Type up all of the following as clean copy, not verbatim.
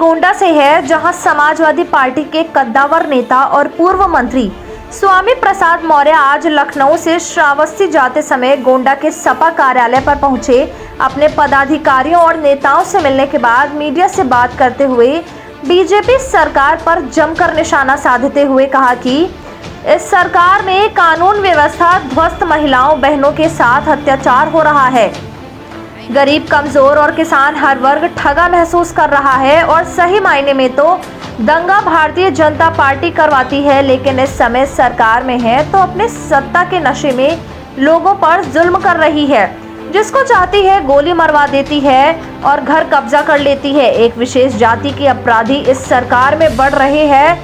गोंडा से है, जहां समाजवादी पार्टी के कद्दावर नेता और पूर्व मंत्री स्वामी प्रसाद मौर्य आज लखनऊ से श्रावस्ती जाते समय गोंडा के सपा कार्यालय पर पहुंचे। अपने पदाधिकारियों और नेताओं से मिलने के बाद मीडिया से बात करते हुए बीजेपी सरकार पर जमकर निशाना साधते हुए कहा कि इस सरकार में कानून व्यवस्था ध्वस्त, महिलाओं बहनों के साथ अत्याचार हो रहा है। गरीब, कमजोर और किसान हर वर्ग ठगा महसूस कर रहा है और सही मायने में तो दंगा भारतीय जनता पार्टी करवाती है, लेकिन इस समय सरकार में है तो अपने सत्ता के नशे में लोगों पर जुल्म कर रही है। जिसको चाहती है गोली मरवा देती है और घर कब्जा कर लेती है। एक विशेष जाति के अपराधी इस सरकार में बढ़ रहे हैं,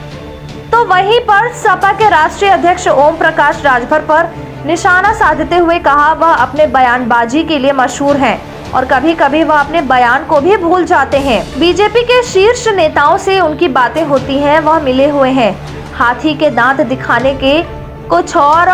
तो वहीं पर सपा के राष्ट्रीय अध्यक्ष ओम प्रकाश राजभर पर निशाना साधते हुए कहा वह अपने बयानबाजी के लिए मशहूर हैं और कभी कभी वह अपने बयान को भी भूल जाते हैं। बीजेपी के शीर्ष नेताओं से उनकी बातें होती हैं, वह मिले हुए हैं। हाथी के दांत दिखाने के कुछ और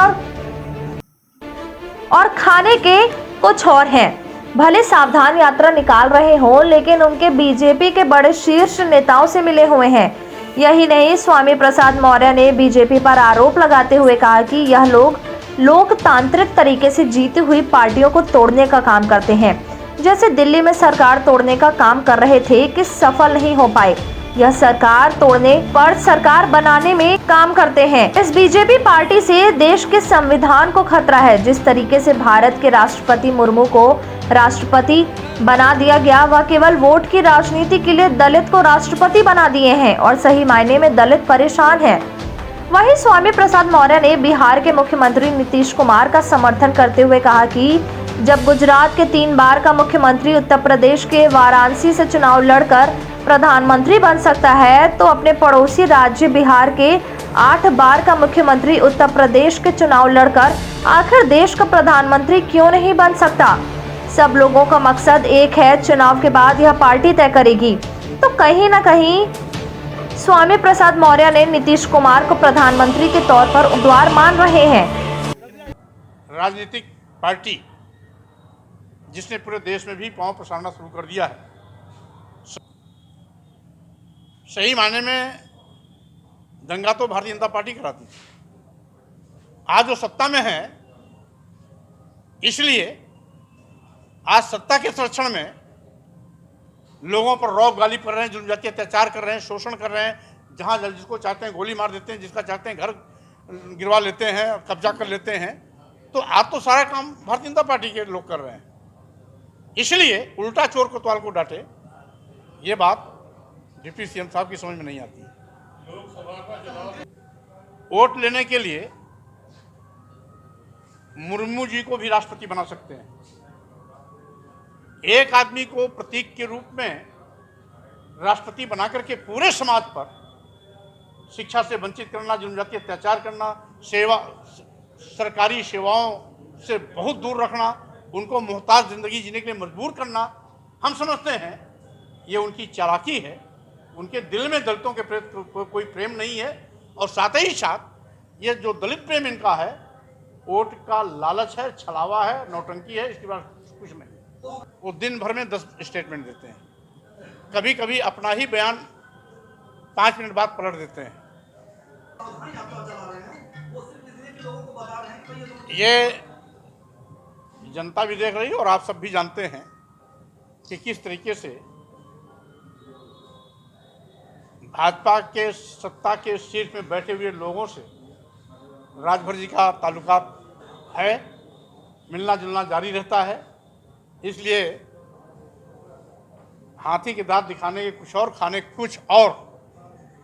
खाने के कुछ और हैं। भले सावधान यात्रा निकाल रहे हों, लेकिन उनके बीजेपी के बड़े शीर्ष नेताओं से मिले हुए हैं। यही नहीं, स्वामी प्रसाद मौर्य ने बीजेपी पर आरोप लगाते हुए कहा कि यह लोग लोकतांत्रिक तरीके से जीती हुई पार्टियों को तोड़ने का काम करते हैं। जैसे दिल्ली में सरकार तोड़ने का काम कर रहे थे कि सफल नहीं हो पाए, यह सरकार तोड़ने पर सरकार बनाने में काम करते हैं। इस बीजेपी पार्टी से देश के संविधान को खतरा है। जिस तरीके से भारत के राष्ट्रपति मुर्मू को राष्ट्रपति बना दिया गया, वह केवल वोट की राजनीति के लिए दलित को राष्ट्रपति बना दिए हैं और सही मायने में दलित परेशान है। वहीं स्वामी प्रसाद मौर्य ने बिहार के मुख्यमंत्री नीतीश कुमार का समर्थन करते हुए कहा कि जब गुजरात के 3 बार का मुख्यमंत्री उत्तर प्रदेश के वाराणसी से चुनाव लड़कर प्रधानमंत्री बन सकता है, तो अपने पड़ोसी राज्य बिहार के 8 बार का मुख्यमंत्री उत्तर प्रदेश के चुनाव लड़कर आखिर देश का प्रधानमंत्री क्यों नहीं बन सकता। सब लोगों का मकसद एक है, चुनाव के बाद यह पार्टी तय करेगी। तो कहीं ना कहीं स्वामी प्रसाद मौर्य ने नीतीश कुमार को प्रधानमंत्री के तौर पर उम्मीदवार मान रहे हैं। राजनीतिक पार्टी जिसने पूरे देश में भी पांव पसारना शुरू कर दिया है, सही मायने में दंगा तो भारतीय जनता पार्टी कराती है। आज वो सत्ता में है, इसलिए आज सत्ता के संरक्षण में लोगों पर रौब गाली कर रहे हैं, जुल्म जाति अत्याचार कर रहे हैं, शोषण कर रहे हैं। जहां जिसको चाहते हैं गोली मार देते हैं, जिसका चाहते हैं घर गिरवा लेते हैं, कब्जा कर लेते हैं। तो आज तो सारा काम भारतीय जनता पार्टी के लोग कर रहे हैं। इसलिए उल्टा चोर कोतवाल को डांटे, ये बात डिप्टी सीएम साहब की समझ में नहीं आती। वोट लेने के लिए मुर्मू जी को भी राष्ट्रपति बना सकते हैं। एक आदमी को प्रतीक के रूप में राष्ट्रपति बना करके पूरे समाज पर शिक्षा से वंचित करना, जनजातीय अत्याचार करना, सरकारी सेवाओं से बहुत दूर रखना, उनको मोहताज जिंदगी जीने के लिए मजबूर करना, हम समझते हैं ये उनकी चालाकी है। उनके दिल में दलितों के प्रति कोई प्रेम नहीं है और साथ ही साथ ये जो दलित प्रेम इनका है, वोट का लालच है, छलावा है, नौटंकी है, इसके बाद कुछ नहीं। वो दिन भर में 10 स्टेटमेंट देते हैं, कभी कभी अपना ही बयान 5 मिनट बाद पलट देते हैं। ये जनता भी देख रही है और आप सब भी जानते हैं कि किस तरीके से भाजपा के सत्ता के शीर्ष में बैठे हुए लोगों से राजभर जी का ताल्लुकात है, मिलना जुलना जारी रहता है। इसलिए हाथी के दांत दिखाने के कुछ और, खाने कुछ और।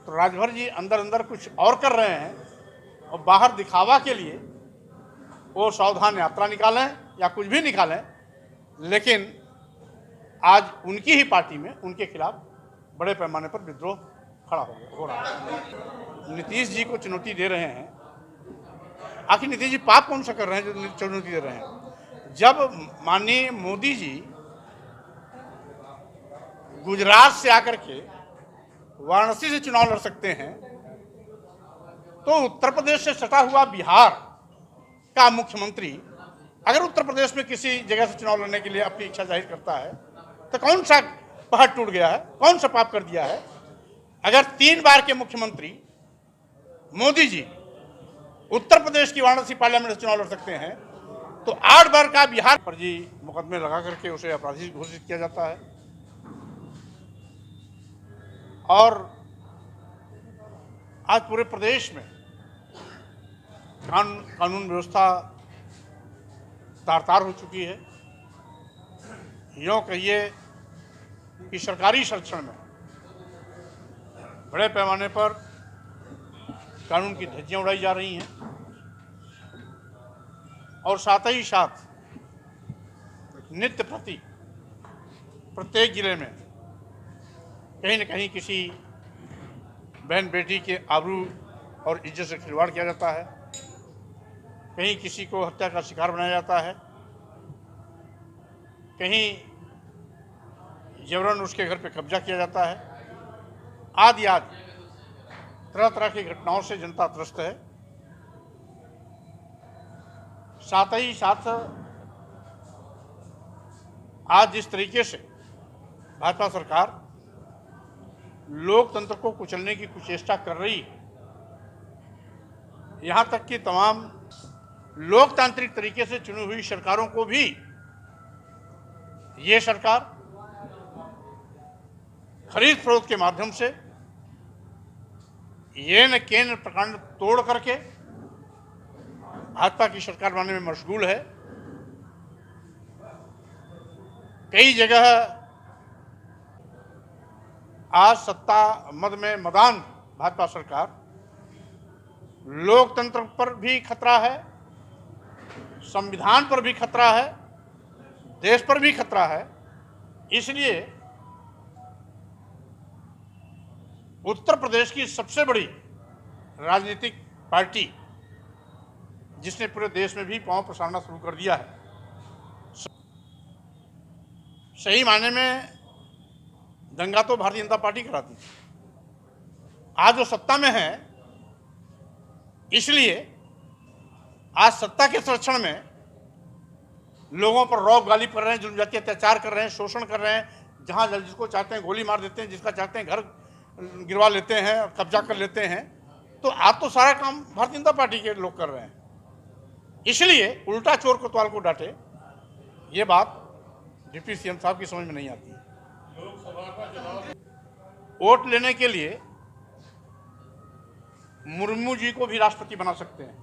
तो राजभर जी अंदर अंदर कुछ और कर रहे हैं और बाहर दिखावा के लिए वो सावधान यात्रा निकालें या कुछ भी निकालें, लेकिन आज उनकी ही पार्टी में उनके खिलाफ बड़े पैमाने पर विद्रोह खड़ा हो रहा है। नीतीश जी को चुनौती दे रहे हैं। आखिर नीतीश जी पाप कौन सा कर रहे हैं जो चुनौती दे रहे हैं? जब माननीय मोदी जी गुजरात से आकर के वाराणसी से चुनाव लड़ सकते हैं, तो उत्तर प्रदेश से सटा हुआ बिहार का मुख्यमंत्री अगर उत्तर प्रदेश में किसी जगह से चुनाव लड़ने के लिए अपनी इच्छा जाहिर करता है, तो कौन सा पहाड़ टूट गया है? कौन सा पाप कर दिया है? अगर 3 बार के मुख्यमंत्री मोदी जी उत्तर प्रदेश की वाराणसी पार्लियामेंट से चुनाव लड़ सकते हैं, तो 8 बार का बिहार पर जी मुकदमे लगा करके उसे अपराधी घोषित किया जाता है। और आज पूरे प्रदेश में कानून व्यवस्था तार-तार हो चुकी है। यूँ कहिए कि सरकारी संरक्षण में बड़े पैमाने पर कानून की धज्जियां उड़ाई जा रही हैं और साथ ही साथ नित्य प्रति प्रत्येक जिले में कहीं न कहीं किसी बहन बेटी के आबरू और इज्जत से खिलवाड़ किया जाता है, कहीं किसी को हत्या का शिकार बनाया जाता है, कहीं जबरन उसके घर पे कब्जा किया जाता है, आदि तरह तरह की घटनाओं से जनता त्रस्त है। साथ ही साथ आज जिस तरीके से भाजपा सरकार लोकतंत्र को कुचलने की कुचेष्टा कर रही है, यहाँ तक कि तमाम लोकतांत्रिक तरीके से चुनी हुई सरकारों को भी ये सरकार खरीद फरोख्त के माध्यम से ये न केंद्र प्रकांड तोड़ करके भाजपा की सरकार बनाने में मशगूल है। कई जगह आज सत्ता मद में मदान भाजपा सरकार लोकतंत्र पर भी खतरा है, संविधान पर भी खतरा है, देश पर भी खतरा है। इसलिए उत्तर प्रदेश की सबसे बड़ी राजनीतिक पार्टी जिसने पूरे देश में भी पांव पसारना शुरू कर दिया है, सही मायने में दंगा तो भारतीय जनता पार्टी कराती है। आज वो सत्ता में है, इसलिए आज सत्ता के संरक्षण में लोगों पर रौब गाली कर रहे हैं, जुल्म जाति अत्याचार कर रहे हैं, शोषण कर रहे हैं, जहां जिसको चाहते हैं गोली मार देते हैं, जिसका चाहते हैं घर गिरवा लेते हैं और कब्जा कर लेते हैं। तो आज तो सारा काम भारतीय जनता पार्टी के लोग कर रहे हैं। इसलिए उल्टा चोर कोतवाल को डांटे, ये बात डिप्टी सीएम साहब की समझ में नहीं आती। वोट लेने के लिए मुर्मू जी को भी राष्ट्रपति बना सकते हैं।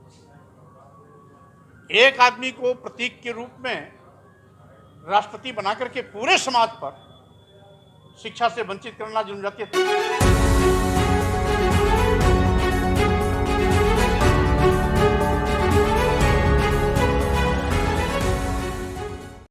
एक आदमी को प्रतीक के रूप में राष्ट्रपति बना करके पूरे समाज पर शिक्षा से वंचित करना, जनजातीय